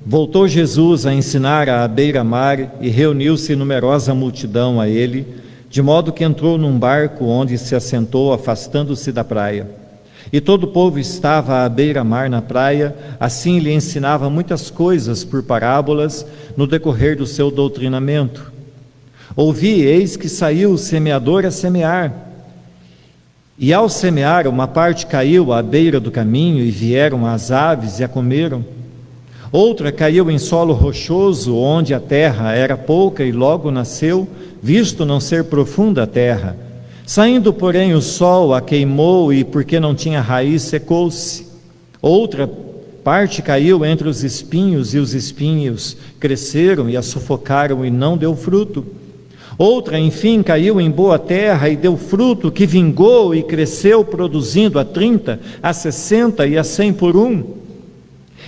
Voltou Jesus a ensinar à beira-mar e reuniu-se numerosa multidão a ele, de modo que entrou num barco onde se assentou, afastando-se da praia. E todo o povo estava à beira-mar na praia, assim lhe ensinava muitas coisas por parábolas no decorrer do seu doutrinamento. Ouvi, eis que saiu o semeador a semear. E ao semear, uma parte caiu à beira do caminho, e vieram as aves e a comeram. Outra caiu em solo rochoso, onde a terra era pouca, e logo nasceu, visto não ser profunda a terra. Saindo, porém, o sol a queimou, e porque não tinha raiz, secou-se. Outra parte caiu entre os espinhos, e os espinhos cresceram e a sufocaram, e não deu fruto. Outra, enfim, caiu em boa terra e deu fruto, que vingou e cresceu, produzindo a 30, a 60 e a 100 por um.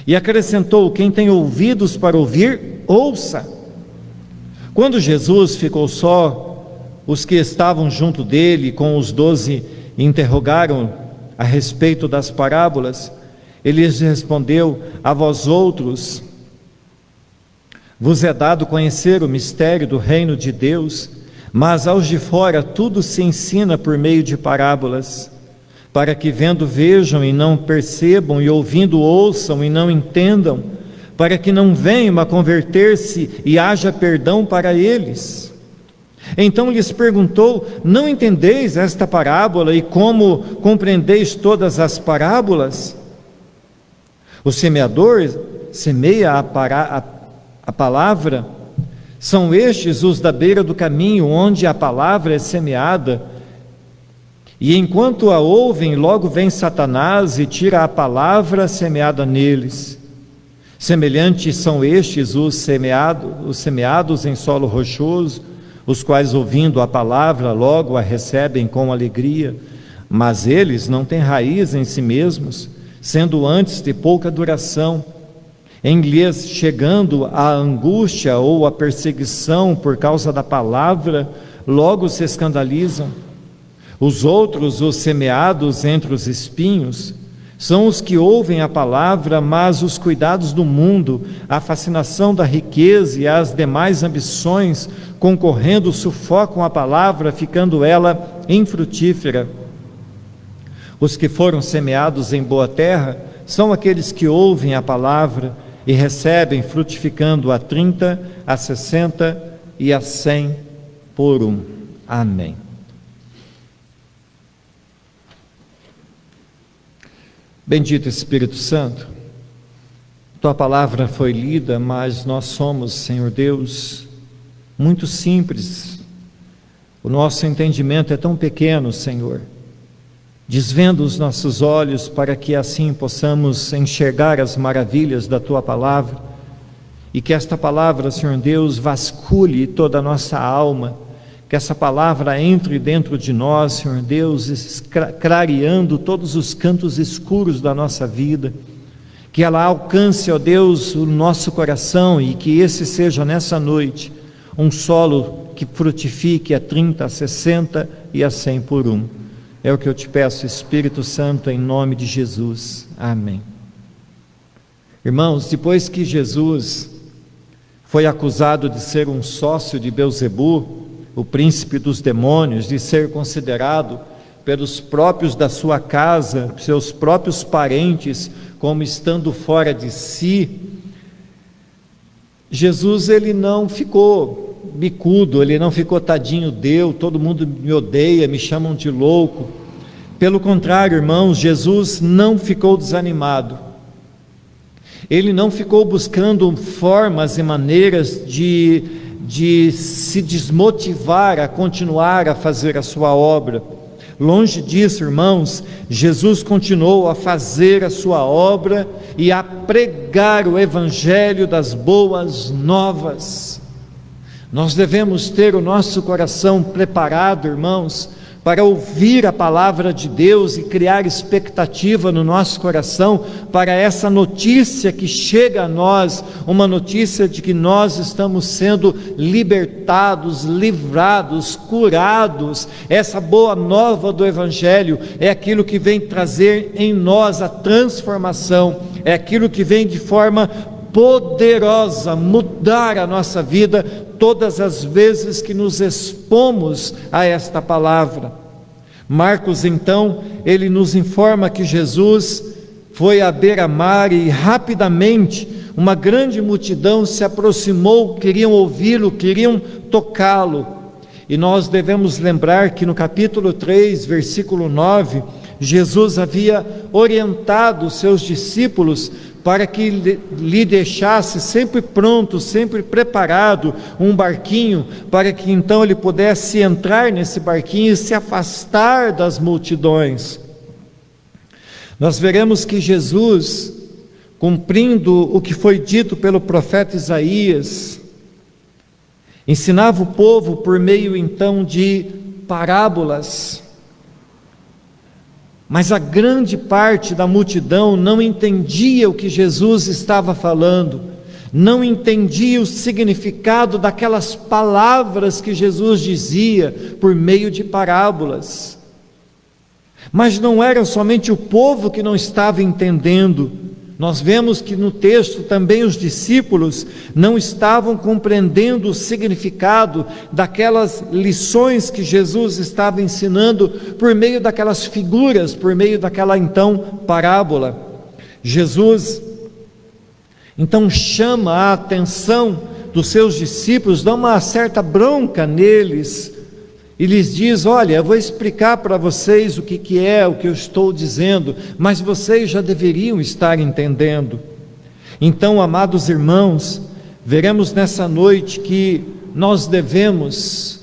E acrescentou: quem tem ouvidos para ouvir, ouça. Quando Jesus ficou só, os que estavam junto dele, com os 12, interrogaram a respeito das parábolas. Ele lhes respondeu: a vós outros vos é dado conhecer o mistério do reino de Deus, mas aos de fora tudo se ensina por meio de parábolas, para que vendo vejam e não percebam, e ouvindo ouçam e não entendam, para que não venham a converter-se e haja perdão para eles. Então lhes perguntou: não entendeis esta parábola, e como compreendeis todas as parábolas? O semeador semeia a palavra. São estes os da beira do caminho, onde a palavra é semeada. E enquanto a ouvem, logo vem Satanás e tira a palavra semeada neles. Semelhantes são estes os semeados em solo rochoso, os quais, ouvindo a palavra, logo a recebem com alegria, mas eles não têm raiz em si mesmos, sendo antes de pouca duração. Em lhes chegando a angústia ou a perseguição por causa da palavra, logo se escandalizam. Os outros, os semeados entre os espinhos, são os que ouvem a palavra, mas os cuidados do mundo, a fascinação da riqueza e as demais ambições, concorrendo, sufocam a palavra, ficando ela infrutífera. Os que foram semeados em boa terra são aqueles que ouvem a palavra e recebem, frutificando a 30, a 60 e a 100 por um. Amém. Bendito Espírito Santo, Tua palavra foi lida, mas nós somos, Senhor Deus, muito simples. O nosso entendimento é tão pequeno, Senhor. Desvenda os nossos olhos para que assim possamos enxergar as maravilhas da Tua palavra, e que esta palavra, Senhor Deus, vasculhe toda a nossa alma, que essa palavra entre dentro de nós, Senhor Deus, clareando todos os cantos escuros da nossa vida, que ela alcance, ó Deus, o nosso coração, e que esse seja nessa noite um solo que frutifique a 30, a 60 e a 100 por um. É o que eu te peço, Espírito Santo, em nome de Jesus. Amém. Irmãos, depois que Jesus foi acusado de ser um sócio de Belzebu, o príncipe dos demônios, de ser considerado pelos próprios da sua casa, seus próprios parentes, como estando fora de si, Jesus, ele não ficou bicudo, ele não ficou tadinho, todo mundo me odeia, me chamam de louco. Pelo contrário, irmãos, Jesus não ficou desanimado. Ele não ficou buscando formas e maneiras de se desmotivar a continuar a fazer a sua obra. Longe disso, irmãos, Jesus continuou a fazer a sua obra e a pregar o evangelho das boas novas. Nós devemos ter o nosso coração preparado, irmãos, para ouvir a palavra de Deus e criar expectativa no nosso coração para essa notícia que chega a nós, uma notícia de que nós estamos sendo libertados, livrados, curados. Essa boa nova do Evangelho é aquilo que vem trazer em nós a transformação, é aquilo que vem de forma poderosa mudar a nossa vida todas as vezes que nos expomos a esta palavra. Marcos, então, ele nos informa que Jesus foi à beira-mar e rapidamente uma grande multidão se aproximou, queriam ouvi-lo, queriam tocá-lo. E nós devemos lembrar que no capítulo 3, versículo 9, Jesus havia orientado os seus discípulos para que lhe deixasse sempre pronto, sempre preparado um barquinho, para que então ele pudesse entrar nesse barquinho e se afastar das multidões. Nós veremos que Jesus, cumprindo o que foi dito pelo profeta Isaías, ensinava o povo por meio então de parábolas, mas a grande parte da multidão não entendia o que Jesus estava falando, não entendia o significado daquelas palavras que Jesus dizia por meio de parábolas. Mas não era somente o povo que não estava entendendo. Nós vemos que no texto também os discípulos não estavam compreendendo o significado daquelas lições que Jesus estava ensinando por meio daquelas figuras, por meio daquela então parábola. Jesus então chama a atenção dos seus discípulos, dá uma certa bronca neles e lhes diz: olha, eu vou explicar para vocês o que é o que eu estou dizendo, mas vocês já deveriam estar entendendo. Então, amados irmãos, veremos nessa noite que nós devemos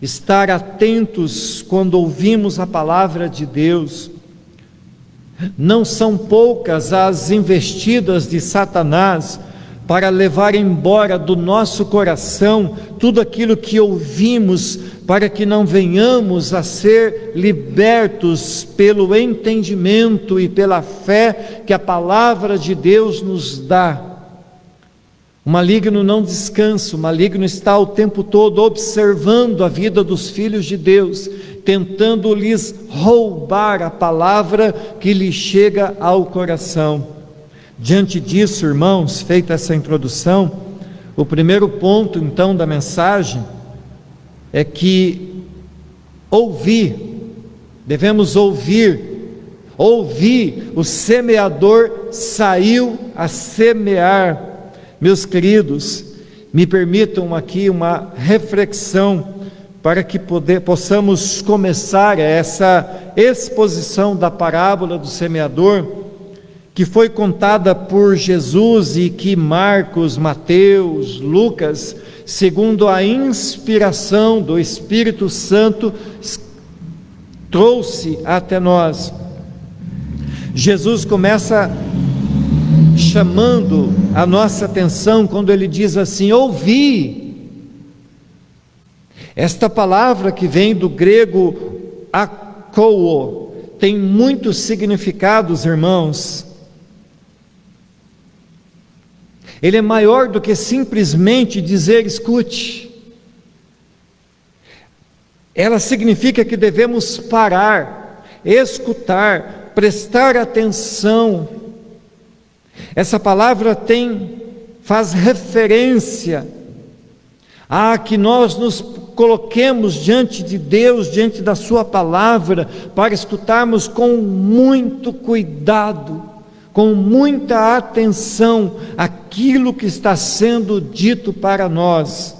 estar atentos quando ouvimos a palavra de Deus. Não são poucas as investidas de Satanás para levar embora do nosso coração tudo aquilo que ouvimos, para que não venhamos a ser libertos pelo entendimento e pela fé que a palavra de Deus nos dá. O maligno não descansa, o maligno está o tempo todo observando a vida dos filhos de Deus, tentando lhes roubar a palavra que lhes chega ao coração. Diante disso, irmãos, feita essa introdução, o primeiro ponto então da mensagem é que devemos ouvir, o semeador saiu a semear. Meus queridos, me permitam aqui uma reflexão para que possamos começar essa exposição da parábola do semeador, que foi contada por Jesus e que Marcos, Mateus, Lucas, segundo a inspiração do Espírito Santo, trouxe até nós. Jesus começa chamando a nossa atenção quando ele diz assim: ouvi. Esta palavra, que vem do grego akouo, tem muitos significados, irmãos. Ele é maior do que simplesmente dizer escute. Ela significa que devemos parar, escutar, prestar atenção. Essa palavra faz referência a que nós nos coloquemos diante de Deus, diante da sua palavra, para escutarmos com muito cuidado, com muita atenção, aquilo que está sendo dito para nós.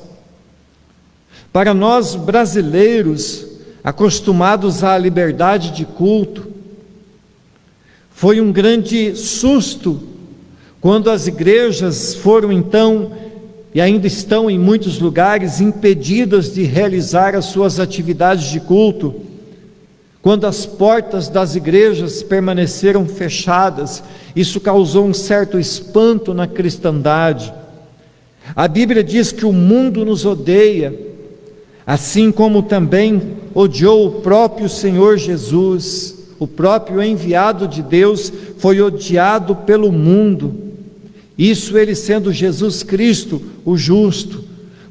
Para nós brasileiros, acostumados à liberdade de culto, foi um grande susto quando as igrejas foram então, e ainda estão em muitos lugares, impedidas de realizar as suas atividades de culto, quando as portas das igrejas permaneceram fechadas. Isso causou um certo espanto na cristandade. A Bíblia diz que o mundo nos odeia, assim como também odiou o próprio Senhor Jesus. O próprio enviado de Deus foi odiado pelo mundo, isso ele sendo Jesus Cristo, o justo.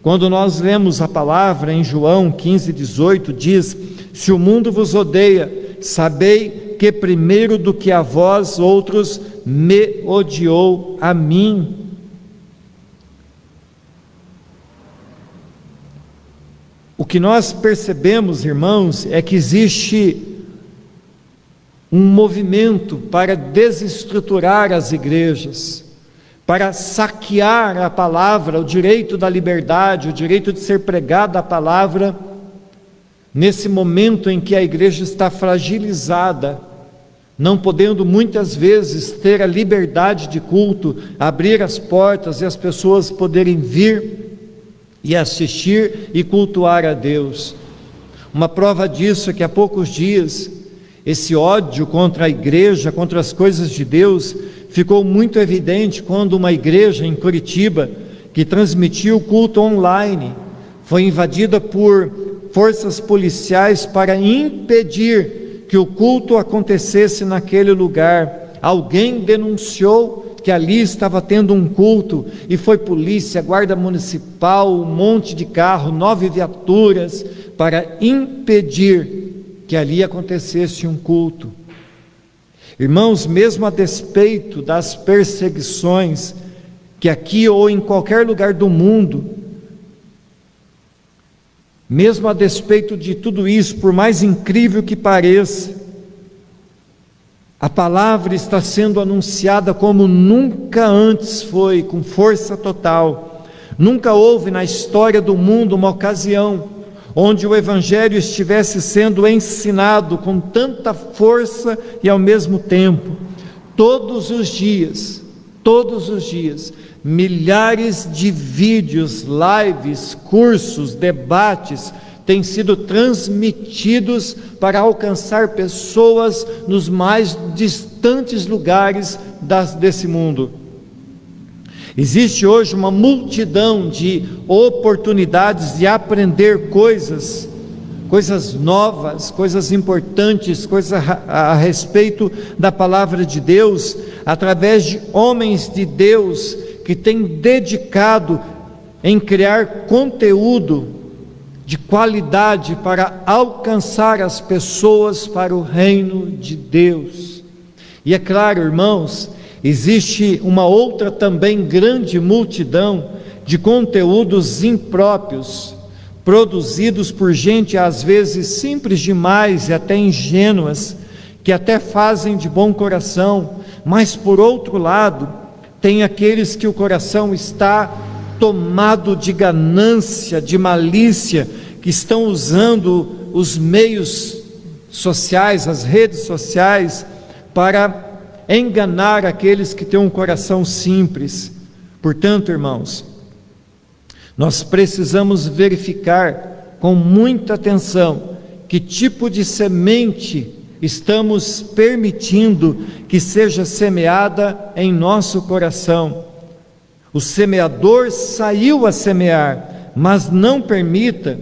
Quando nós lemos a palavra em João 15:18, diz: se o mundo vos odeia, sabei que primeiro do que a vós outros me odiou a mim. o que nós percebemos, irmãos, é que existe um movimento para desestruturar as igrejas, para saquear a palavra, o direito da liberdade, o direito de ser pregada a palavra, nesse momento em que a igreja está fragilizada, não podendo muitas vezes ter a liberdade de culto, abrir as portas e as pessoas poderem vir e assistir e cultuar a Deus. Uma prova disso é que há poucos dias, esse ódio contra a igreja, contra as coisas de Deus, ficou muito evidente quando uma igreja em Curitiba, que transmitia o culto online, foi invadida por forças policiais para impedir que o culto acontecesse naquele lugar. Alguém denunciou que ali estava tendo um culto, e foi polícia, guarda municipal, um monte de carro, 9 viaturas, para impedir que ali acontecesse um culto. Irmãos, mesmo a despeito das perseguições, que aqui ou em qualquer lugar do mundo, mesmo a despeito de tudo isso, por mais incrível que pareça, a palavra está sendo anunciada como nunca antes foi, com força total. Nunca houve na história do mundo uma ocasião onde o Evangelho estivesse sendo ensinado com tanta força e ao mesmo tempo. Todos os dias, milhares de vídeos, lives, cursos, debates têm sido transmitidos para alcançar pessoas nos mais distantes lugares desse mundo. Existe hoje uma multidão de oportunidades de aprender coisas novas, coisas importantes, coisas a respeito da palavra de Deus, através de homens de Deus que têm dedicado em criar conteúdo de qualidade para alcançar as pessoas para o reino de Deus. E é claro, irmãos, existe uma outra também grande multidão de conteúdos impróprios, produzidos por gente às vezes simples demais e até ingênuas, que até fazem de bom coração, mas por outro lado, tem aqueles que o coração está tomado de ganância, de malícia, que estão usando os meios sociais, as redes sociais, para enganar aqueles que têm um coração simples. Portanto, irmãos, nós precisamos verificar com muita atenção que tipo de semente estamos permitindo que seja semeada em nosso coração. O semeador saiu a semear, mas não permita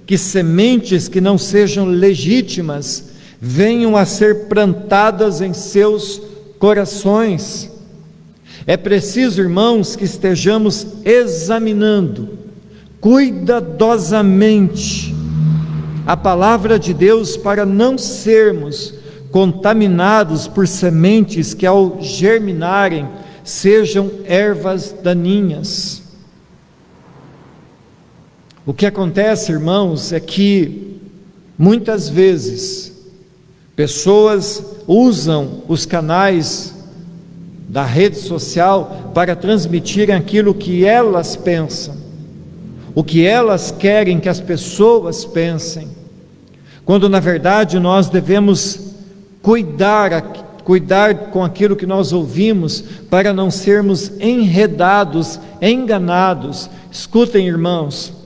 que sementes que não sejam legítimas venham a ser plantadas em seus corações. É preciso, irmãos, que estejamos examinando cuidadosamente a palavra de Deus para não sermos contaminados por sementes que, ao germinarem, sejam ervas daninhas. O que acontece, irmãos, é que muitas vezes pessoas usam os canais da rede social para transmitirem aquilo que elas pensam, o que elas querem que as pessoas pensem, quando na verdade nós devemos cuidar com aquilo que nós ouvimos, para não sermos enredados, enganados. Escutem, irmãos,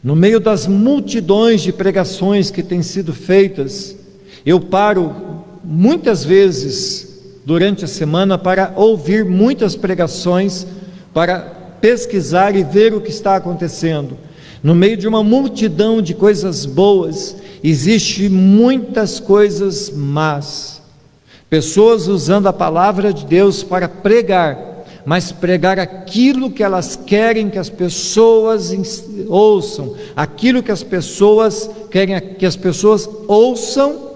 no meio das multidões de pregações que têm sido feitas, eu paro muitas vezes durante a semana para ouvir muitas pregações, para pesquisar e ver o que está acontecendo. No meio de uma multidão de coisas boas, existe muitas coisas más. Pessoas usando a palavra de Deus para pregar, mas pregar aquilo que elas querem que as pessoas ouçam, aquilo que as pessoas querem que as pessoas ouçam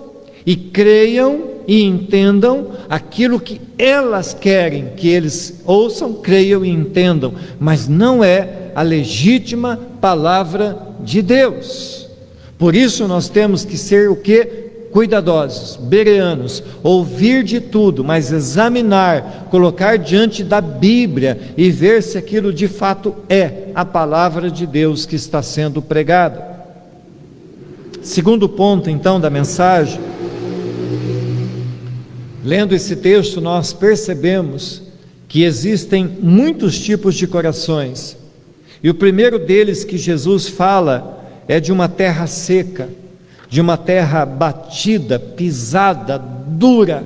e creiam e entendam, aquilo que elas querem que eles ouçam, creiam e entendam, mas não é a legítima palavra de Deus. Por isso nós temos que ser o quê? Cuidadosos, bereanos, ouvir de tudo, mas examinar, colocar diante da Bíblia e ver se aquilo de fato é a palavra de Deus que está sendo pregada. Segundo ponto então da mensagem, lendo esse texto nós percebemos que existem muitos tipos de corações, e o primeiro deles que Jesus fala é de uma terra seca, de uma terra batida, pisada, dura,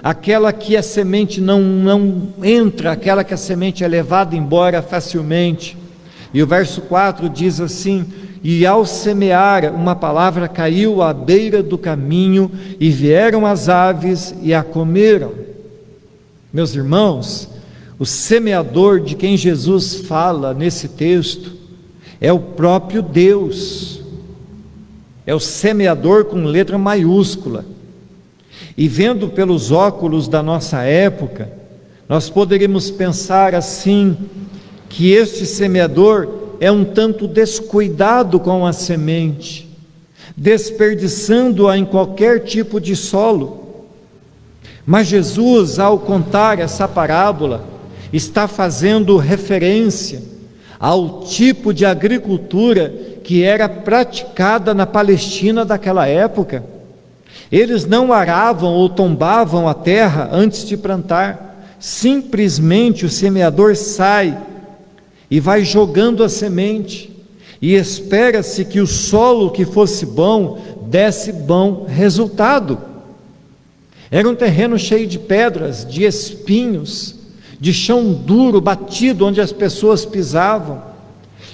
aquela que a semente não entra, aquela que a semente é levada embora facilmente. E o verso 4 diz assim: e ao semear, uma palavra caiu à beira do caminho, e vieram as aves e a comeram. Meus irmãos, o semeador de quem Jesus fala nesse texto é o próprio Deus. É o semeador com letra maiúscula. E vendo pelos óculos da nossa época, nós poderíamos pensar assim, que este semeador é um tanto descuidado com a semente, desperdiçando-a em qualquer tipo de solo. Mas Jesus, ao contar essa parábola, está fazendo referência ao tipo de agricultura que era praticada na Palestina daquela época. Eles não aravam ou tombavam a terra antes de plantar, simplesmente o semeador sai e vai jogando a semente, e espera-se que o solo que fosse bom, desse bom resultado. Era um terreno cheio de pedras, de espinhos, de chão duro, batido, onde as pessoas pisavam.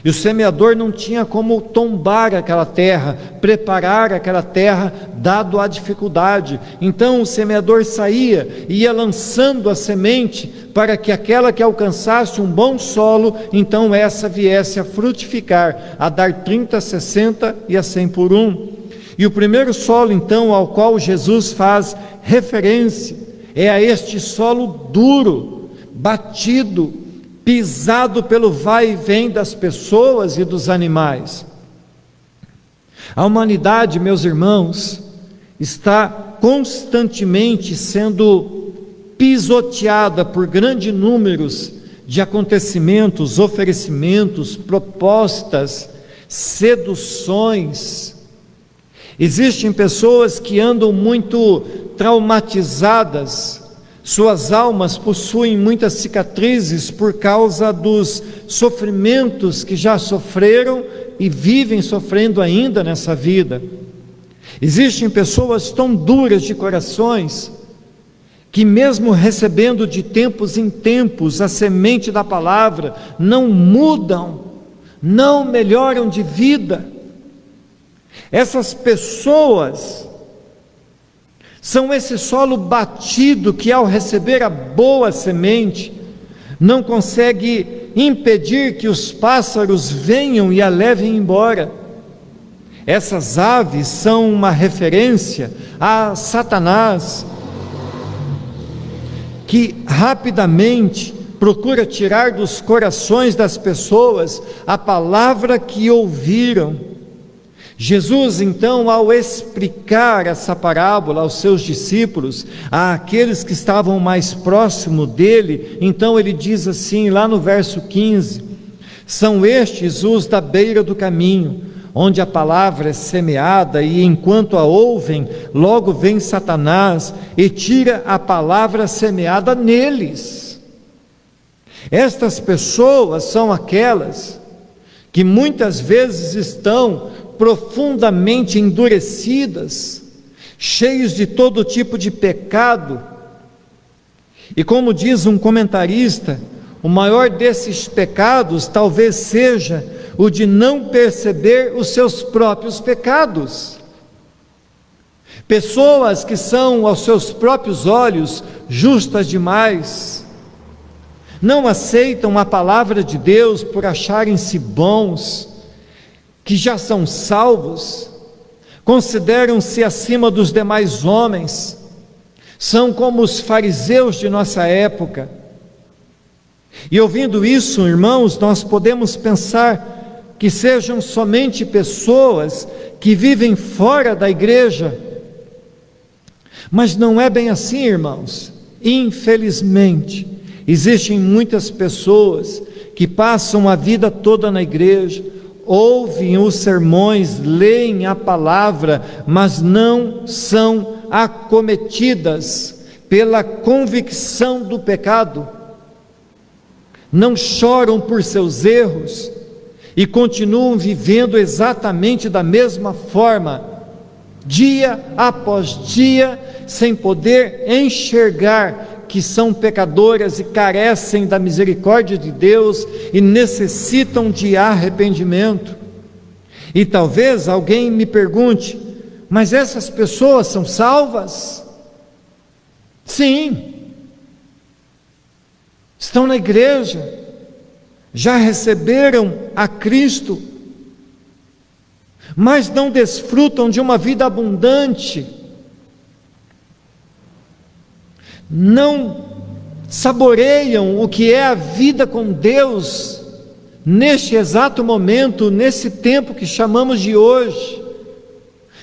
E o semeador não tinha como tombar aquela terra, preparar aquela terra, dado a dificuldade. Então o semeador saía e ia lançando a semente, para que aquela que alcançasse um bom solo, então essa viesse a frutificar, a dar 30, 60 e a 100 por um. E o primeiro solo então ao qual Jesus faz referência, é a este solo duro, batido, pisado pelo vai e vem das pessoas e dos animais. A humanidade, meus irmãos, está constantemente sendo pisoteada por grandes números de acontecimentos, oferecimentos, propostas, seduções. Existem pessoas que andam muito traumatizadas, suas almas possuem muitas cicatrizes por causa dos sofrimentos que já sofreram e vivem sofrendo ainda nessa vida. Existem pessoas tão duras de corações, que mesmo recebendo de tempos em tempos a semente da palavra, não mudam, não melhoram de vida. Essas pessoas são esse solo batido que, ao receber a boa semente, não consegue impedir que os pássaros venham e a levem embora. Essas aves são uma referência a Satanás, que rapidamente procura tirar dos corações das pessoas a palavra que ouviram. Jesus, então, ao explicar essa parábola aos seus discípulos, àqueles que estavam mais próximo dele, então ele diz assim, lá no verso 15: são estes os da beira do caminho, onde a palavra é semeada, e enquanto a ouvem, logo vem Satanás e tira a palavra semeada neles. Estas pessoas são aquelas que muitas vezes estão profundamente endurecidas, cheios de todo tipo de pecado, e como diz um comentarista, o maior desses pecados talvez seja o de não perceber os seus próprios pecados. Pessoas que são aos seus próprios olhos justas demais, não aceitam a palavra de Deus por acharem-se bons, que já são salvos, consideram-se acima dos demais homens, são como os fariseus de nossa época, E ouvindo isso, irmãos, nós podemos pensar que sejam somente pessoas que vivem fora da igreja. Mas não é bem assim, irmãos. Infelizmente, existem muitas pessoas que passam a vida toda na igreja, ouvem os sermões, leem a palavra, mas não são acometidas pela convicção do pecado, não choram por seus erros e continuam vivendo exatamente da mesma forma, dia após dia, sem poder enxergar que são pecadoras e carecem da misericórdia de Deus e necessitam de arrependimento. E talvez alguém me pergunte: mas essas pessoas são salvas? Sim, estão na igreja, já receberam a Cristo, mas não desfrutam de uma vida abundante, não saboreiam o que é a vida com Deus, neste exato momento, nesse tempo que chamamos de hoje.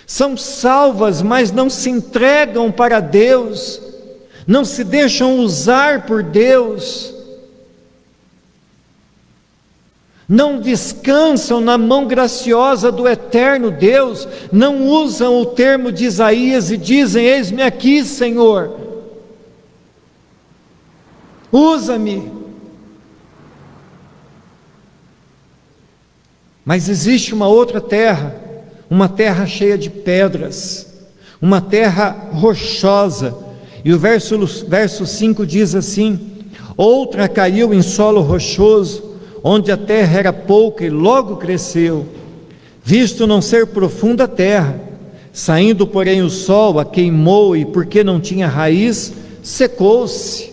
São salvas, mas não se entregam para Deus, não se deixam usar por Deus, não descansam na mão graciosa do eterno Deus, não usam o termo de Isaías e dizem: eis-me aqui, Senhor, usa-me. Mas existe uma outra terra, uma terra cheia de pedras, uma terra rochosa, e o verso 5 diz assim: outra caiu em solo rochoso, onde a terra era pouca e logo cresceu, visto não ser profunda a terra, saindo porém o sol a queimou, e porque não tinha raiz, secou-se.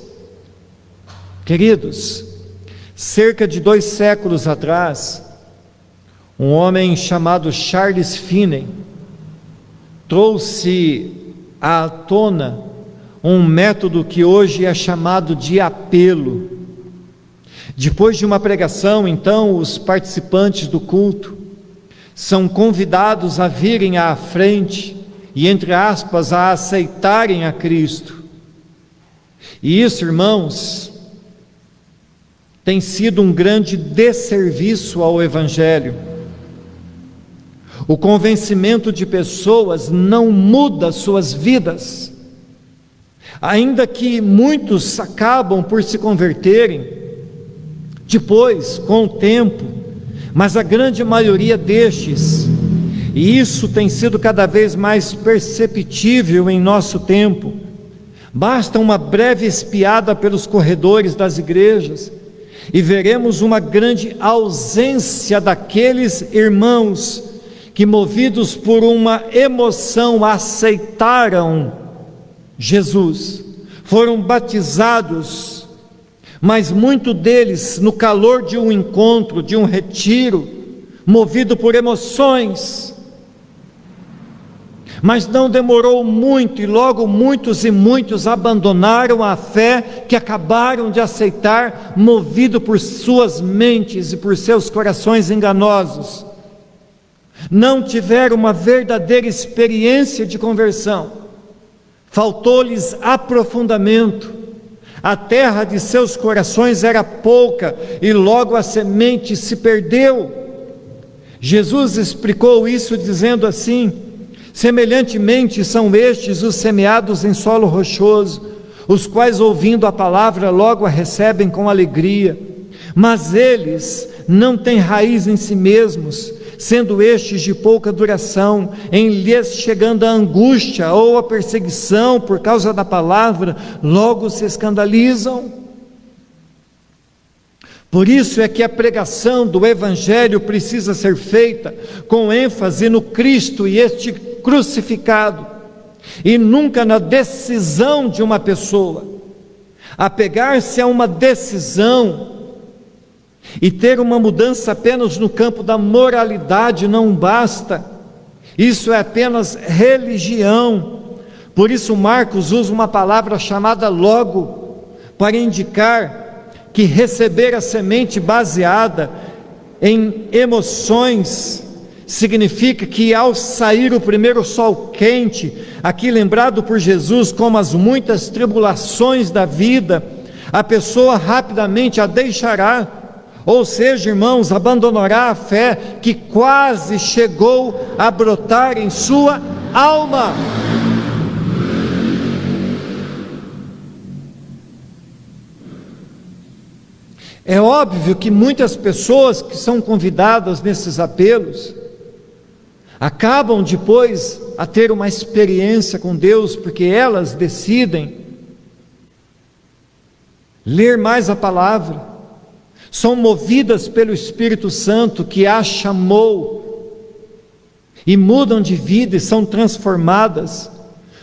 Queridos, cerca de 2 séculos atrás, um homem chamado Charles Finney trouxe à tona um método que hoje é chamado de apelo. Depois de uma pregação, então, os participantes do culto são convidados a virem à frente e, entre aspas, a aceitarem a Cristo. E isso, irmãos, tem sido um grande desserviço ao Evangelho. O convencimento de pessoas não muda suas vidas, ainda que muitos acabam por se converterem depois, com o tempo, mas a grande maioria destes, e isso tem sido cada vez mais perceptível em nosso tempo, basta uma breve espiada pelos corredores das igrejas e veremos uma grande ausência daqueles irmãos que, movidos por uma emoção, aceitaram Jesus, foram batizados, mas muito deles, no calor de um encontro, de um retiro, movido por emoções, mas não demorou muito, e logo muitos e muitos abandonaram a fé que acabaram de aceitar, movido por suas mentes e por seus corações enganosos. Não tiveram uma verdadeira experiência de conversão, faltou-lhes aprofundamento, a terra de seus corações era pouca e logo a semente se perdeu. Jesus explicou isso dizendo assim: semelhantemente são estes os semeados em solo rochoso, os quais, ouvindo a palavra, logo a recebem com alegria, mas eles não têm raiz em si mesmos, sendo estes de pouca duração, em lhes chegando a angústia ou a perseguição por causa da palavra, logo se escandalizam. Por isso é que a pregação do Evangelho precisa ser feita com ênfase no Cristo e este crucificado, e nunca na decisão de uma pessoa. Apegar-se a uma decisão e ter uma mudança apenas no campo da moralidade não basta, isso é apenas religião. Por isso Marcos usa uma palavra chamada logo, para indicar que receber a semente baseada em emoções significa que ao sair o primeiro sol quente, aqui lembrado por Jesus como as muitas tribulações da vida, a pessoa rapidamente a deixará, ou seja, irmãos, abandonará a fé que quase chegou a brotar em sua alma. É óbvio que muitas pessoas que são convidadas nesses apelos acabam depois a ter uma experiência com Deus, porque elas decidem ler mais a palavra, são movidas pelo Espírito Santo que as chamou e mudam de vida e são transformadas.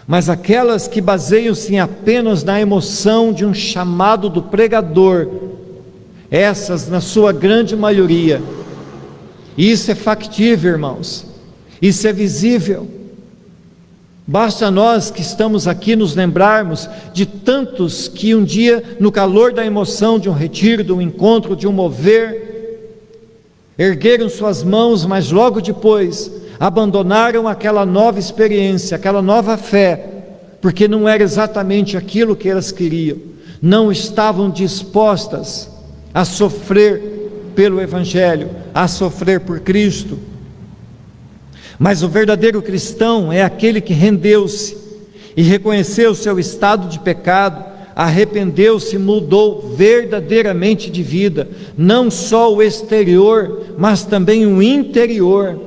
Mas aquelas que baseiam-se apenas na emoção de um chamado do pregador, essas na sua grande maioria, e isso é factível, irmãos, isso é visível. Basta nós que estamos aqui nos lembrarmos de tantos que um dia, no calor da emoção de um retiro, de um encontro, de um mover, ergueram suas mãos, mas logo depois abandonaram aquela nova experiência, aquela nova fé, porque não era exatamente aquilo que elas queriam, não estavam dispostas a sofrer pelo Evangelho, a sofrer por Cristo. Mas o verdadeiro cristão é aquele que rendeu-se e reconheceu o seu estado de pecado, arrependeu-se e mudou verdadeiramente de vida, não só o exterior, mas também o interior.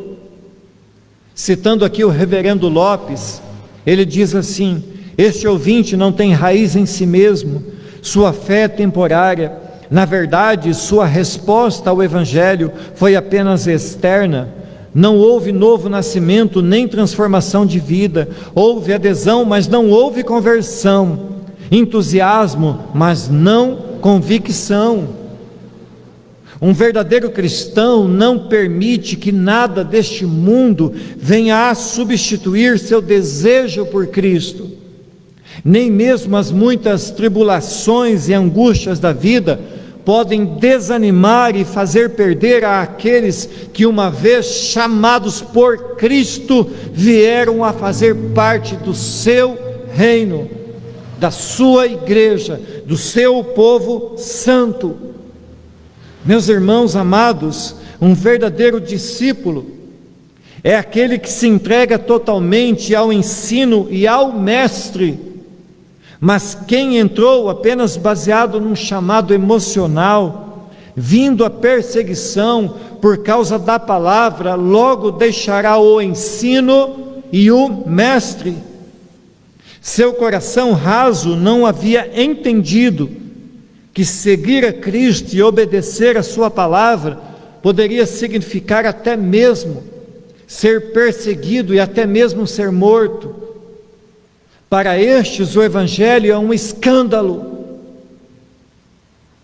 Citando aqui o reverendo Lopes, ele diz assim: este ouvinte não tem raiz em si mesmo, sua fé é temporária. Na verdade, sua resposta ao Evangelho foi apenas externa. Não houve novo nascimento, nem transformação de vida. Houve adesão, mas não houve conversão. Entusiasmo, mas não convicção. Um verdadeiro cristão não permite que nada deste mundo venha a substituir seu desejo por Cristo. Nem mesmo as muitas tribulações e angústias da vida podem desanimar e fazer perder àqueles que, uma vez chamados por Cristo, vieram a fazer parte do seu reino, da sua igreja, do seu povo santo. Meus irmãos amados, um verdadeiro discípulo é aquele que se entrega totalmente ao ensino e ao mestre. Mas quem entrou apenas baseado num chamado emocional, vindo a perseguição por causa da palavra, logo deixará o ensino e o mestre. Seu coração raso não havia entendido que seguir a Cristo e obedecer a sua palavra poderia significar até mesmo ser perseguido e até mesmo ser morto. Para estes o Evangelho é um escândalo.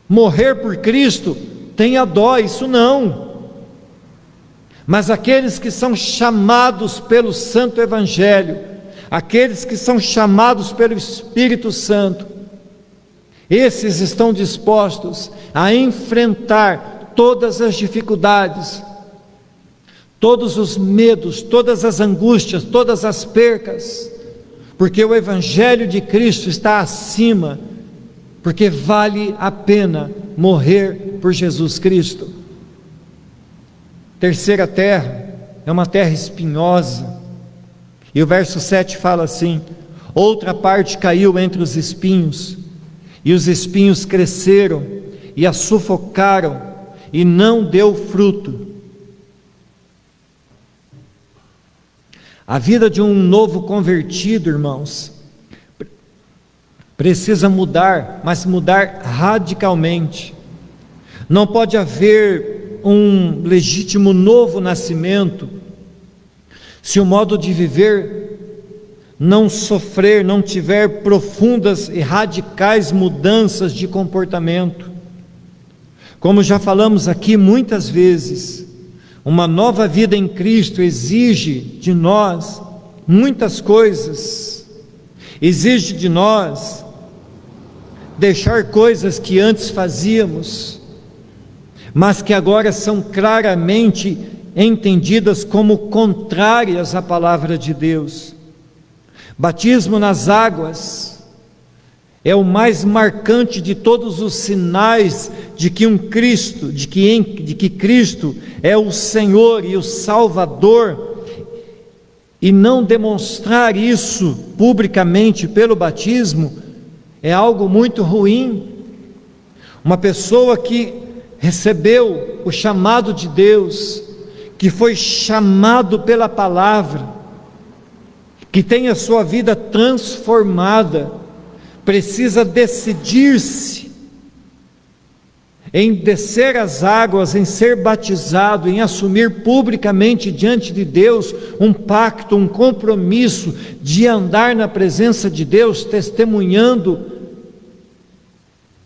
Morrer por Cristo, tenha dó, isso não. Mas aqueles que são chamados pelo Santo Evangelho, aqueles que são chamados pelo Espírito Santo, esses estão dispostos a enfrentar todas as dificuldades, todos os medos, todas as angústias, todas as percas, porque o Evangelho de Cristo está acima, porque vale a pena morrer por Jesus Cristo. Terceira terra é uma terra espinhosa, e o verso 7 fala assim: outra parte caiu entre os espinhos, e os espinhos cresceram e a sufocaram, e não deu fruto. A vida de um novo convertido, irmãos, precisa mudar, mas mudar radicalmente. Não pode haver um legítimo novo nascimento se o modo de viver não sofrer, não tiver profundas e radicais mudanças de comportamento. Como já falamos aqui muitas vezes, uma nova vida em Cristo exige de nós muitas coisas. Exige de nós deixar coisas que antes fazíamos, mas que agora são claramente entendidas como contrárias à palavra de Deus. Batismo nas águas é o mais marcante de todos os sinais de que Cristo é o Senhor e o Salvador, e não demonstrar isso publicamente pelo batismo é algo muito ruim. Uma pessoa que recebeu o chamado de Deus, que foi chamado pela palavra, que tem a sua vida transformada, precisa decidir-se em descer as águas, em ser batizado, em assumir publicamente diante de Deus um pacto, um compromisso de andar na presença de Deus, testemunhando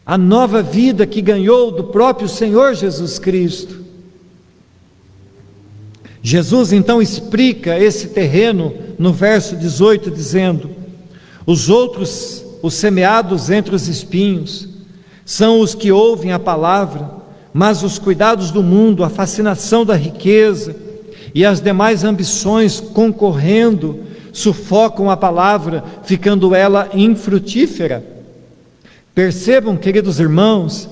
a nova vida que ganhou do próprio Senhor Jesus Cristo. Jesus então explica esse terreno no verso 18, dizendo: os outros, os semeados entre os espinhos, são os que ouvem a palavra, mas os cuidados do mundo, a fascinação da riqueza e as demais ambições concorrendo, sufocam a palavra, ficando ela infrutífera. Percebam, queridos irmãos,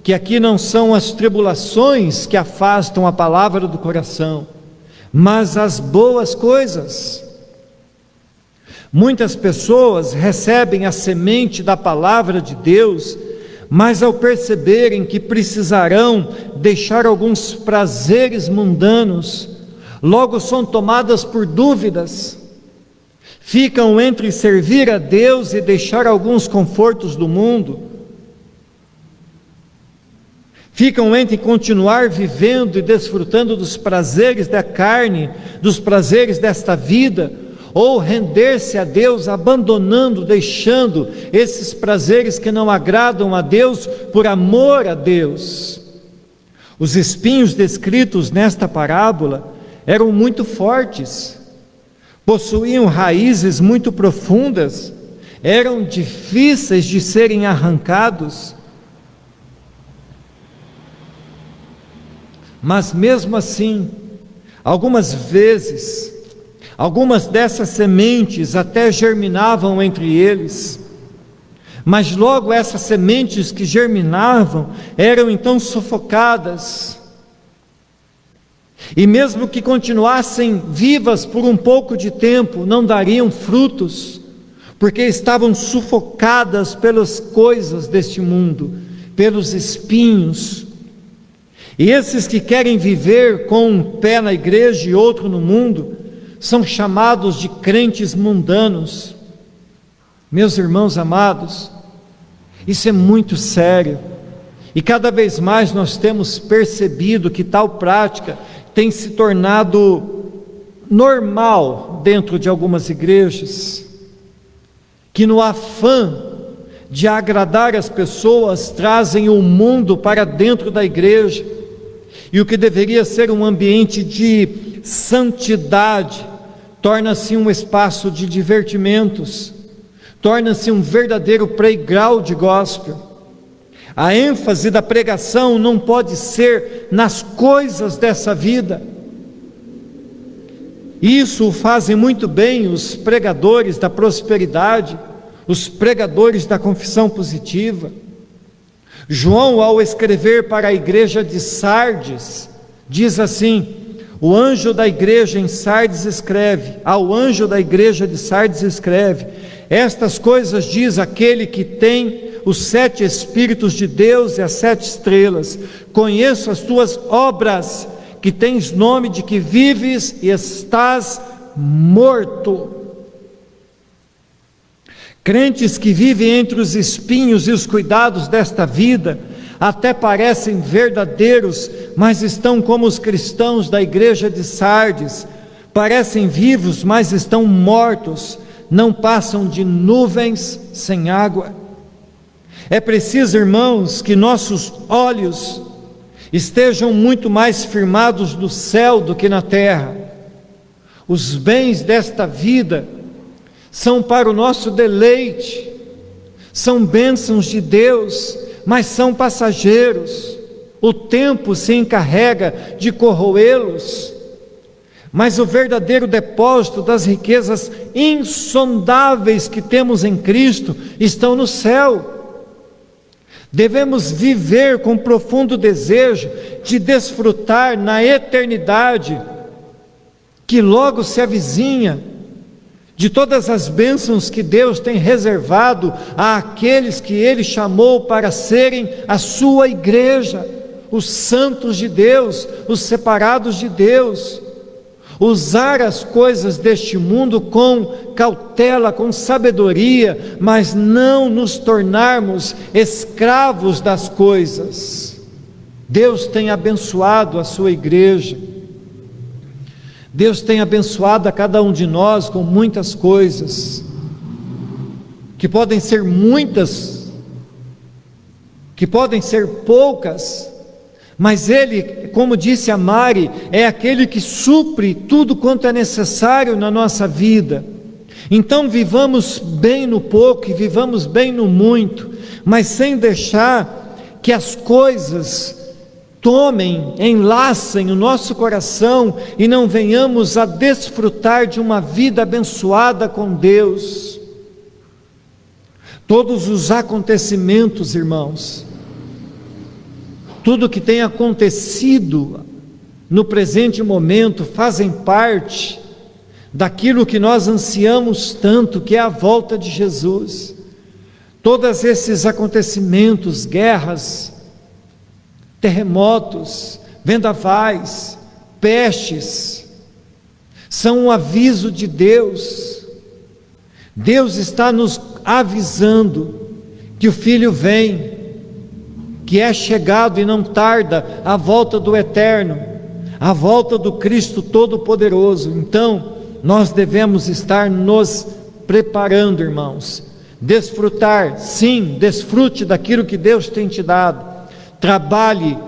que aqui não são as tribulações que afastam a palavra do coração, mas as boas coisas. Muitas pessoas recebem a semente da palavra de Deus, mas ao perceberem que precisarão deixar alguns prazeres mundanos, logo são tomadas por dúvidas, ficam entre servir a Deus e deixar alguns confortos do mundo, ficam entre continuar vivendo e desfrutando dos prazeres da carne, dos prazeres desta vida, ou render-se a Deus, abandonando, deixando esses prazeres que não agradam a Deus, por amor a Deus. Os espinhos descritos nesta parábola eram muito fortes, possuíam raízes muito profundas, eram difíceis de serem arrancados, mas mesmo assim, algumas vezes, algumas dessas sementes até germinavam entre eles, mas logo essas sementes que germinavam eram então sufocadas, e mesmo que continuassem vivas por um pouco de tempo, não dariam frutos, porque estavam sufocadas pelas coisas deste mundo, pelos espinhos. E esses que querem viver com um pé na igreja e outro no mundo, são chamados de crentes mundanos. Meus irmãos amados, isso é muito sério, e cada vez mais nós temos percebido que tal prática tem se tornado normal dentro de algumas igrejas, que no afã de agradar as pessoas, trazem o mundo para dentro da igreja, e o que deveria ser um ambiente de santidade, torna-se um espaço de divertimentos, torna-se um verdadeiro playground gospel. A ênfase da pregação não pode ser nas coisas dessa vida. Isso fazem muito bem os pregadores da prosperidade, os pregadores da confissão positiva. João, ao escrever para a igreja de Sardes, diz assim: o anjo da igreja em Sardes escreve, ao anjo da igreja de Sardes escreve: estas coisas diz aquele que tem os 7 Espíritos de Deus e as 7 estrelas. Conheço as tuas obras, que tens nome de que vives e estás morto. Crentes que vivem entre os espinhos e os cuidados desta vida, até parecem verdadeiros, mas estão como os cristãos da igreja de Sardes, parecem vivos, mas estão mortos, não passam de nuvens sem água. É preciso, irmãos, que nossos olhos estejam muito mais firmados no céu do que na terra. Os bens desta vida são para o nosso deleite, são bênçãos de Deus, mas são passageiros. O tempo se encarrega de corroê-los, mas o verdadeiro depósito das riquezas insondáveis que temos em Cristo estão no céu. Devemos viver com profundo desejo de desfrutar na eternidade, que logo se avizinha, de todas as bênçãos que Deus tem reservado àqueles que Ele chamou para serem a sua igreja, os santos de Deus, os separados de Deus. Usar as coisas deste mundo com cautela, com sabedoria, mas não nos tornarmos escravos das coisas. Deus tem abençoado a sua igreja. Deus tem abençoado a cada um de nós com muitas coisas, que podem ser muitas, que podem ser poucas, mas Ele, como disse a Mari, é aquele que supre tudo quanto é necessário na nossa vida. Então vivamos bem no pouco e vivamos bem no muito, mas sem deixar que as coisas tomem, enlacem o nosso coração e não venhamos a desfrutar de uma vida abençoada com Deus. Todos os acontecimentos, irmãos, tudo que tem acontecido no presente momento fazem parte daquilo que nós ansiamos tanto, que é a volta de Jesus. Todos esses acontecimentos, guerras, terremotos, vendavais, pestes, são um aviso de Deus. Deus está nos avisando que o Filho vem, que é chegado e não tarda a volta do Eterno, a volta do Cristo Todo-Poderoso. Então, nós devemos estar nos preparando, irmãos. Desfrutar, sim, desfrute daquilo que Deus tem te dado. Trabalhe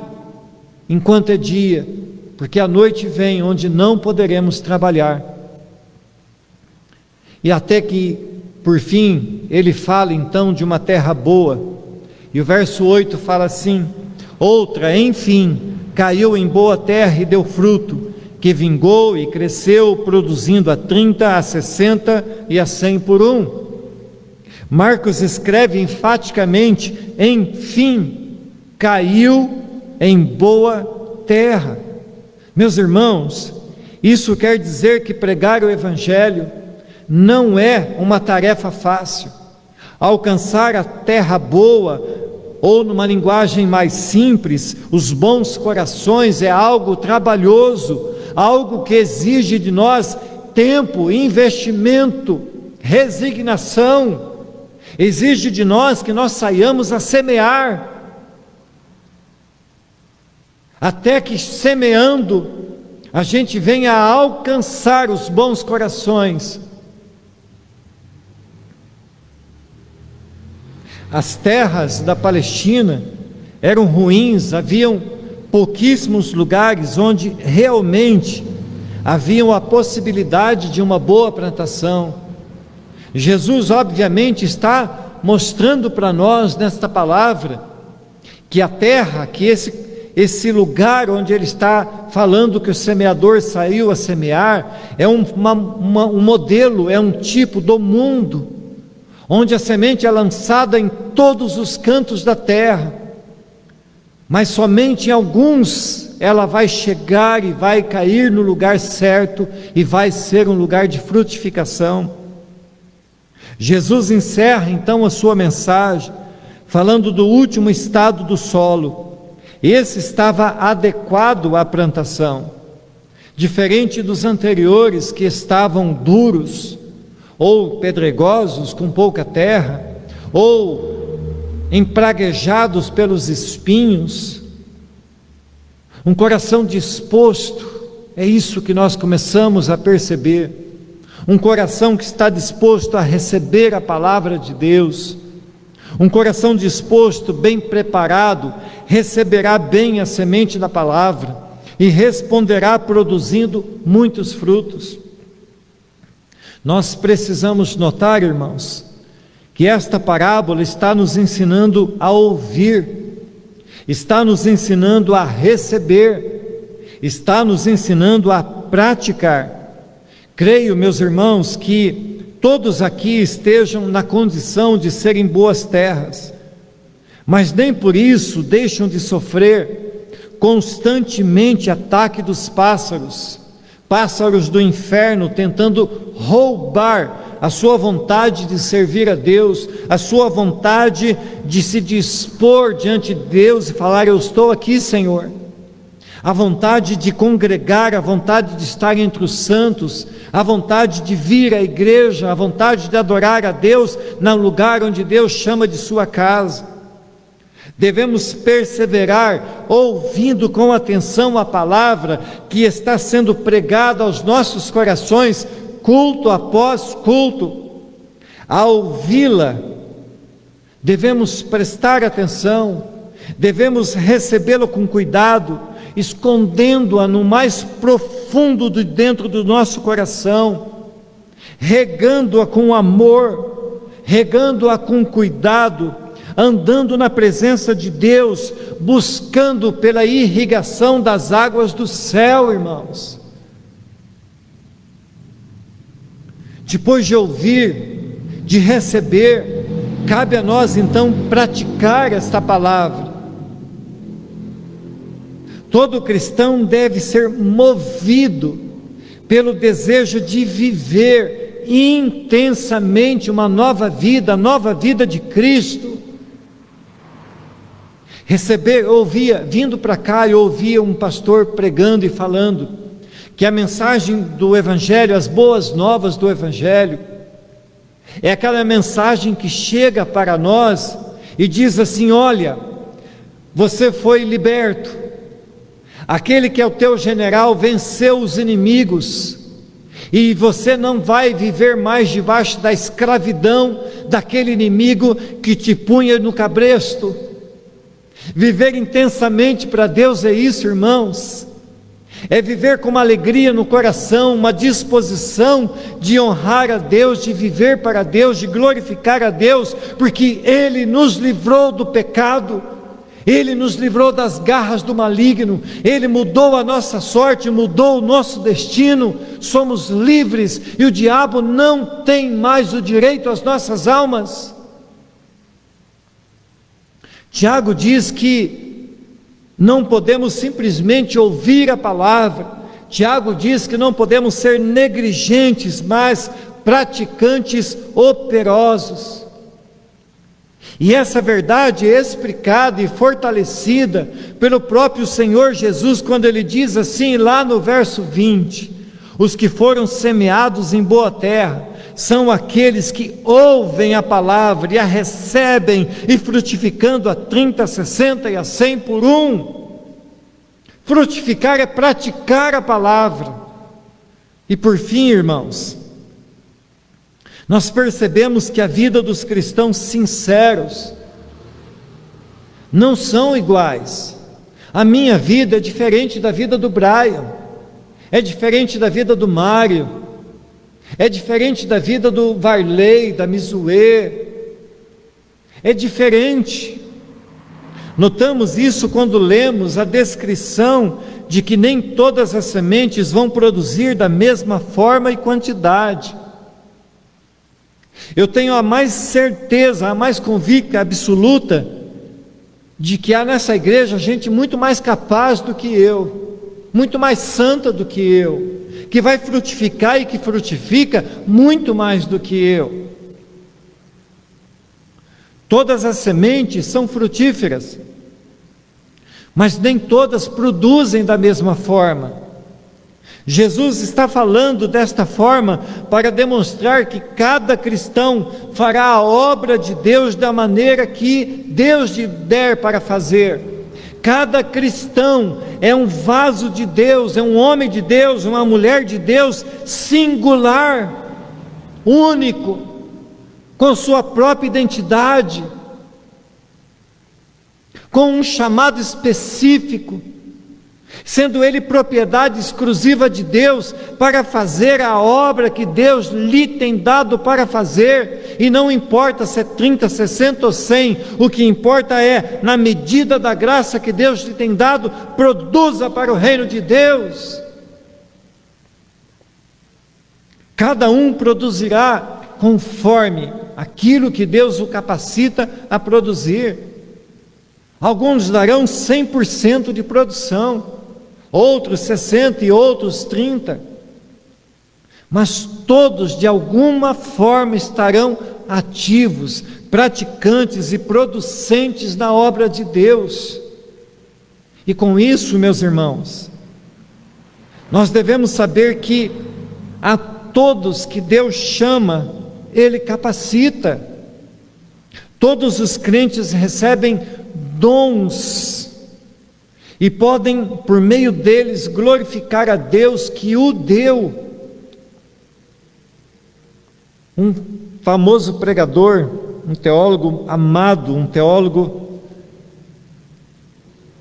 enquanto é dia, porque a noite vem onde não poderemos trabalhar. E até que, por fim, ele fala então de uma terra boa, e o verso 8 fala assim: outra, enfim, caiu em boa terra e deu fruto, que vingou e cresceu, produzindo a 30, a 60 e a 100 por um. Marcos escreve enfaticamente: enfim, caiu em boa terra. Meus irmãos, isso quer dizer que pregar o Evangelho não é uma tarefa fácil. Alcançar a terra boa, ou numa linguagem mais simples, os bons corações, é algo trabalhoso, algo que exige de nós tempo, investimento, resignação, exige de nós que nós saiamos a semear, até que semeando a gente venha a alcançar os bons corações. As terras da Palestina eram ruins, haviam pouquíssimos lugares onde realmente havia a possibilidade de uma boa plantação. Jesus obviamente está mostrando para nós nesta palavra que a terra, que esse lugar onde ele está falando que o semeador saiu a semear, é um modelo, é um tipo do mundo, onde a semente é lançada em todos os cantos da terra, mas somente em alguns ela vai chegar e vai cair no lugar certo, e vai ser um lugar de frutificação. Jesus encerra então a sua mensagem, falando do último estado do solo. Esse estava adequado à plantação, diferente dos anteriores que estavam duros, ou pedregosos, com pouca terra, ou empraguejados pelos espinhos. Um coração disposto, é isso que nós começamos a perceber, um coração que está disposto a receber a palavra de Deus, um coração disposto, bem preparado, receberá bem a semente da palavra e responderá produzindo muitos frutos. Nós precisamos notar, irmãos, que esta parábola está nos ensinando a ouvir, está nos ensinando a receber, está nos ensinando a praticar. Creio, meus irmãos, que todos aqui estejam na condição de serem boas terras, mas nem por isso deixam de sofrer constantemente ataque dos pássaros do inferno, tentando roubar a sua vontade de servir a Deus, a sua vontade de se dispor diante de Deus e falar: eu estou aqui, Senhor. A vontade de congregar, a vontade de estar entre os santos, a vontade de vir à igreja, a vontade de adorar a Deus no lugar onde Deus chama de sua casa. Devemos perseverar ouvindo com atenção a palavra que está sendo pregada aos nossos corações, culto após culto. Ao ouvi-la, devemos prestar atenção, devemos recebê-la com cuidado, escondendo-a no mais profundo de dentro do nosso coração, regando-a com amor, regando-a com cuidado, andando na presença de Deus, buscando pela irrigação das águas do céu, irmãos. Depois de ouvir, de receber, cabe a nós então praticar esta palavra. Todo cristão deve ser movido pelo desejo de viver intensamente uma nova vida, a nova vida de Cristo. Vindo para cá, eu ouvia um pastor pregando e falando que a mensagem do Evangelho, as boas novas do Evangelho, é aquela mensagem que chega para nós e diz assim: olha, você foi liberto, aquele que é o teu general venceu os inimigos, e você não vai viver mais debaixo da escravidão daquele inimigo que te punha no cabresto. Viver intensamente para Deus é isso, irmãos, é viver com uma alegria no coração, uma disposição de honrar a Deus, de viver para Deus, de glorificar a Deus, porque Ele nos livrou do pecado, Ele nos livrou das garras do maligno, Ele mudou a nossa sorte, mudou o nosso destino, somos livres, e o diabo não tem mais o direito às nossas almas. Tiago diz que não podemos simplesmente ouvir a palavra. Tiago diz que não podemos ser negligentes, mas praticantes operosos. E essa verdade é explicada e fortalecida pelo próprio Senhor Jesus, quando Ele diz assim, lá no verso 20: os que foram semeados em boa terra são aqueles que ouvem a palavra e a recebem, e frutificando a 30, a 60 e a 100 por um. Frutificar é praticar a palavra. E por fim, irmãos, nós percebemos que a vida dos cristãos sinceros não são iguais. A minha vida é diferente da vida do Brian, é diferente da vida do Mário, é diferente da vida do Varley, da Misuê, é diferente. Notamos isso quando lemos a descrição de que nem todas as sementes vão produzir da mesma forma e quantidade. Eu tenho a mais certeza, a mais convicta, absoluta, de que há nessa igreja gente muito mais capaz do que eu, muito mais santa do que eu, que vai frutificar e que frutifica muito mais do que eu. Todas as sementes são frutíferas, mas nem todas produzem da mesma forma. Jesus está falando desta forma para demonstrar que cada cristão fará a obra de Deus da maneira que Deus lhe der para fazer. Cada cristão é um vaso de Deus, é um homem de Deus, uma mulher de Deus, singular, único, com sua própria identidade, com um chamado específico, sendo ele propriedade exclusiva de Deus para fazer a obra que Deus lhe tem dado para fazer, e não importa se é 30, 60 ou 100, o que importa é, na medida da graça que Deus lhe tem dado, produza para o reino de Deus. Cada um produzirá conforme aquilo que Deus o capacita a produzir. Alguns darão 100% de produção, outros 60% e outros 30%, mas todos de alguma forma estarão ativos, praticantes e producentes na obra de Deus. E com isso, meus irmãos, nós devemos saber que a todos que Deus chama, Ele capacita. Todos os crentes recebem dons e podem, por meio deles, glorificar a Deus que o deu. Um famoso pregador, um teólogo amado, um teólogo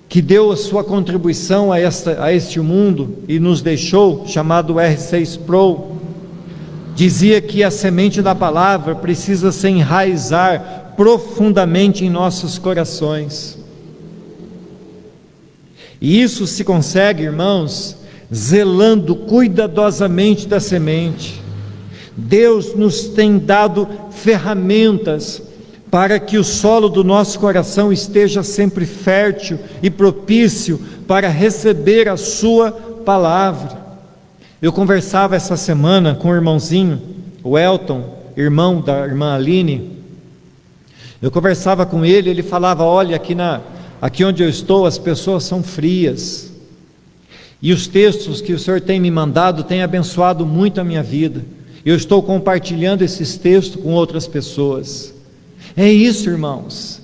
que deu a sua contribuição a este mundo e nos deixou, chamado R.C. Sproul, dizia que a semente da palavra precisa se enraizar profundamente em nossos corações. E isso se consegue, irmãos, zelando cuidadosamente da semente. Deus nos tem dado ferramentas para que o solo do nosso coração esteja sempre fértil e propício para receber a sua palavra. Eu conversava essa semana com o irmãozinho, o Elton, irmão da irmã Aline. Eu conversava com ele, ele falava: olha, aqui onde eu estou as pessoas são frias, e os textos que o Senhor tem me mandado têm abençoado muito a minha vida. Eu estou compartilhando esses textos com outras pessoas. É isso, irmãos.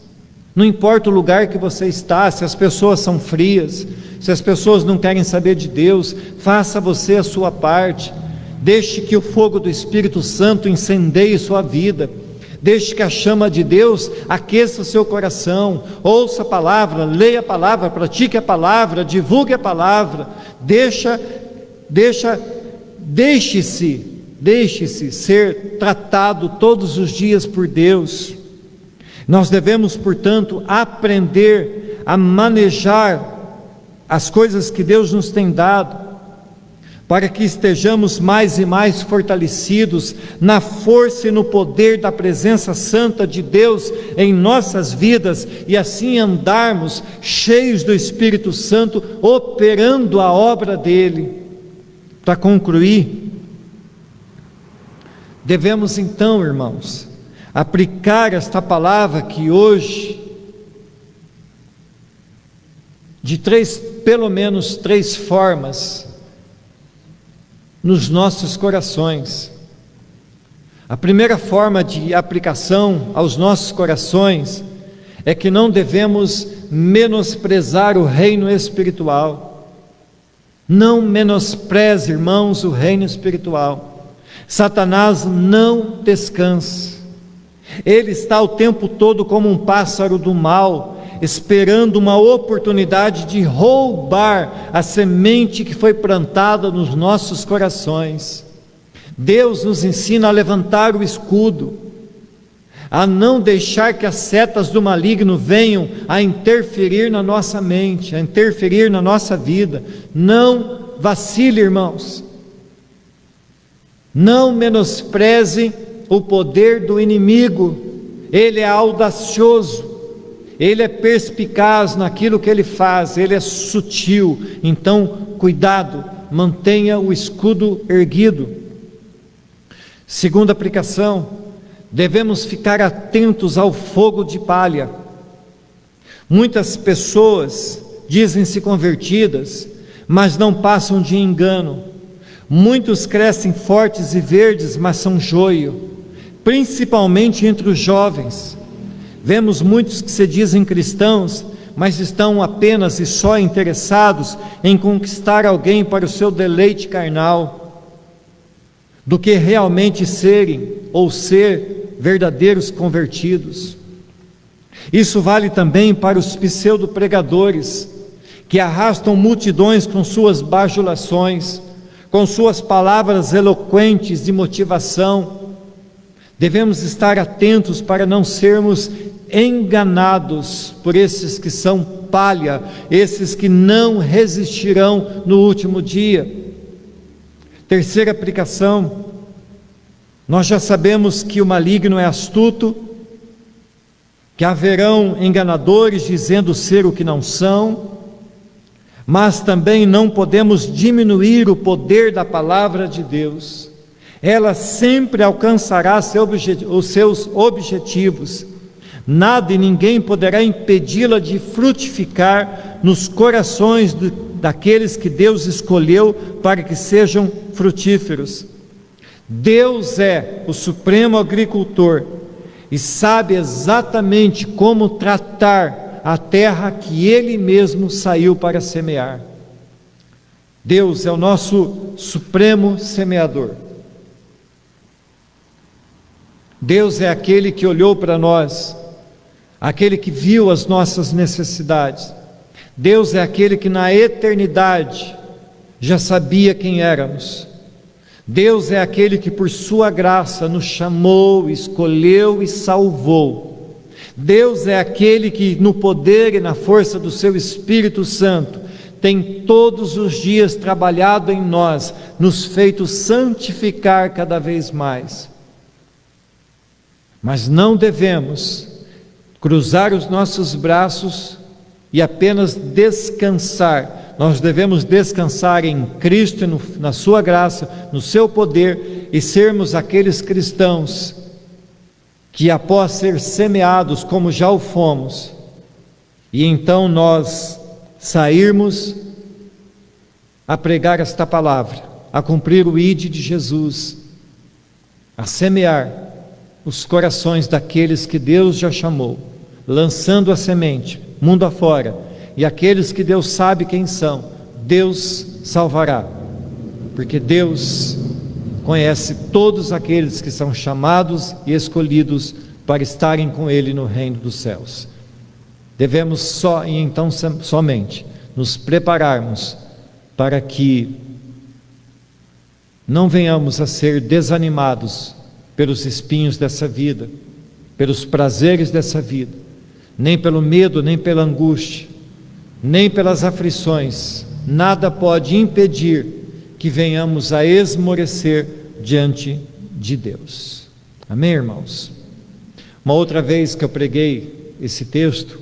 Não importa o lugar que você está, se as pessoas são frias, se as pessoas não querem saber de Deus, faça você a sua parte. Deixe que o fogo do Espírito Santo incendeie sua vida. Deixe que a chama de Deus aqueça o seu coração. Ouça a palavra, leia a palavra, pratique a palavra, divulgue a palavra. Deixe-se ser tratado todos os dias por Deus. Nós devemos, portanto, aprender a manejar as coisas que Deus nos tem dado, para que estejamos mais e mais fortalecidos na força e no poder da presença santa de Deus em nossas vidas, e assim andarmos cheios do Espírito Santo, operando a obra dele. Para concluir, devemos então, irmãos, aplicar esta palavra que hoje, de pelo menos três formas, nos nossos corações. A primeira forma de aplicação aos nossos corações é que não devemos menosprezar o reino espiritual. Não menospreze, irmãos, o reino espiritual. Satanás não descansa. Ele está o tempo todo como um pássaro do mal, esperando uma oportunidade de roubar a semente que foi plantada nos nossos corações. Deus nos ensina a levantar o escudo, a não deixar que as setas do maligno venham a interferir na nossa mente, a interferir na nossa vida. Não vacile, irmãos. Não menospreze o poder do inimigo. Ele é audacioso, ele é perspicaz naquilo que ele faz, ele é sutil. Então, cuidado, mantenha o escudo erguido. Segunda aplicação, devemos ficar atentos ao fogo de palha. Muitas pessoas dizem-se convertidas, mas não passam de engano. Muitos crescem fortes e verdes, mas são joio, principalmente entre os jovens. Vemos muitos que se dizem cristãos, mas estão apenas e só interessados em conquistar alguém para o seu deleite carnal, do que realmente serem ou ser verdadeiros convertidos. Isso vale também para os pseudo-pregadores, que arrastam multidões com suas bajulações, com suas palavras eloquentes de motivação. Devemos estar atentos para não sermos enganados por esses que são palha, esses que não resistirão no último dia. Terceira aplicação: nós já sabemos que o maligno é astuto, que haverão enganadores dizendo ser o que não são, mas também não podemos diminuir o poder da palavra de Deus. Ela sempre alcançará os seus objetivos. Nada e ninguém poderá impedi-la de frutificar nos corações daqueles que Deus escolheu para que sejam frutíferos. Deus é o supremo agricultor e sabe exatamente como tratar a terra que Ele mesmo saiu para semear. Deus é o nosso supremo semeador. Deus é aquele que olhou para nós, aquele que viu as nossas necessidades. Deus é aquele que na eternidade já sabia quem éramos. Deus é aquele que por sua graça nos chamou, escolheu e salvou. Deus é aquele que no poder e na força do seu Espírito Santo tem todos os dias trabalhado em nós, nos feito santificar cada vez mais. Mas não devemos cruzar os nossos braços e apenas descansar. Nós devemos descansar em Cristo, na sua graça, no seu poder, e sermos aqueles cristãos que, após ser semeados como já o fomos, e então nós sairmos a pregar esta palavra, a cumprir o ide de Jesus, a semear os corações daqueles que Deus já chamou, lançando a semente mundo afora, e aqueles que Deus sabe quem são, Deus salvará, porque Deus conhece todos aqueles que são chamados e escolhidos para estarem com Ele no reino dos céus. Devemos somente nos prepararmos para que não venhamos a ser desanimados pelos espinhos dessa vida, pelos prazeres dessa vida, nem pelo medo, nem pela angústia, nem pelas aflições. Nada pode impedir que venhamos a esmorecer diante de Deus. Amém, irmãos? Uma outra vez que eu preguei esse texto,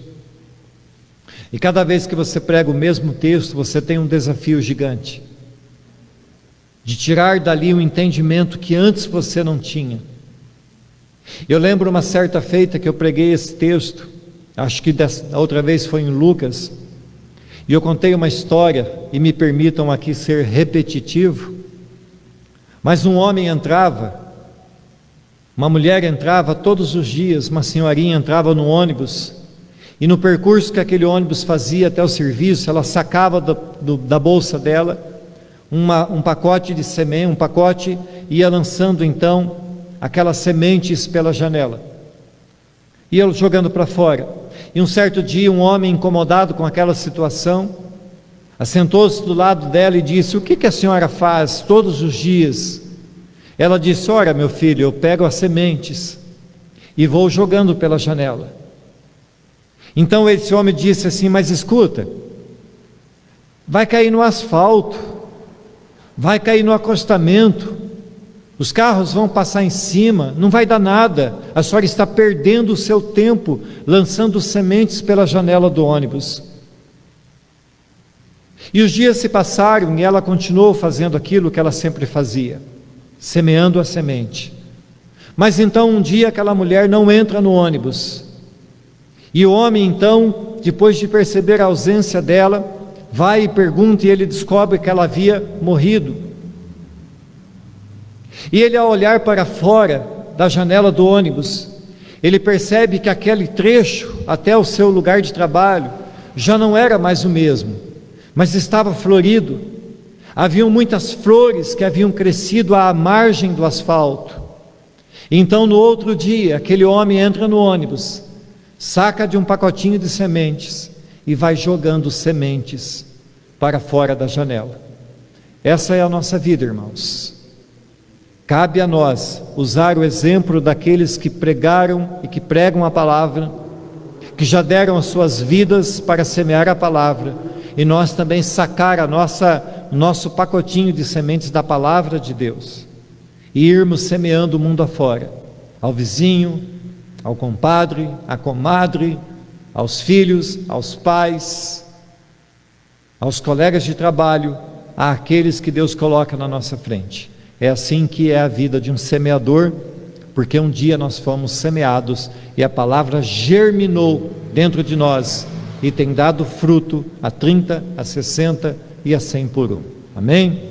e cada vez que você prega o mesmo texto, você tem um desafio gigante, de tirar dali um entendimento que antes você não tinha. Eu lembro uma certa feita que eu preguei esse texto, acho que a outra vez foi em Lucas, e eu contei uma história, e me permitam aqui ser repetitivo, mas um homem entrava, uma mulher entrava todos os dias, uma senhorinha entrava no ônibus, e no percurso que aquele ônibus fazia até o serviço, ela sacava da bolsa dela um pacote de semente, ia lançando então aquelas sementes pela janela, ia jogando para fora. E um certo dia um homem incomodado com aquela situação assentou-se do lado dela e disse: o que a senhora faz todos os dias? Ela disse: olha, meu filho, eu pego as sementes e vou jogando pela janela. Então esse homem disse assim: mas escuta, vai cair no asfalto, vai cair no acostamento, os carros vão passar em cima, não vai dar nada, a senhora está perdendo o seu tempo lançando sementes pela janela do ônibus. E os dias se passaram e ela continuou fazendo aquilo que ela sempre fazia, semeando a semente. Mas então um dia aquela mulher não entra no ônibus, e o homem então, depois de perceber a ausência dela, vai e pergunta, e ele descobre que ela havia morrido. E ele, ao olhar para fora da janela do ônibus, ele percebe que aquele trecho até o seu lugar de trabalho já não era mais o mesmo, mas estava florido. Haviam muitas flores que haviam crescido à margem do asfalto. Então no outro dia, aquele homem entra no ônibus, saca de um pacotinho de sementes e vai jogando sementes para fora da janela. Essa é a nossa vida, irmãos. Cabe a nós usar o exemplo daqueles que pregaram e que pregam a palavra, que já deram as suas vidas para semear a palavra, e nós também sacar nosso pacotinho de sementes da palavra de Deus, e irmos semeando o mundo afora, ao vizinho, ao compadre, à comadre, aos filhos, aos pais, aos colegas de trabalho, àqueles que Deus coloca na nossa frente. É assim que é a vida de um semeador, porque um dia nós fomos semeados e a palavra germinou dentro de nós e tem dado fruto a 30, a 60 e a 100 por um. Amém?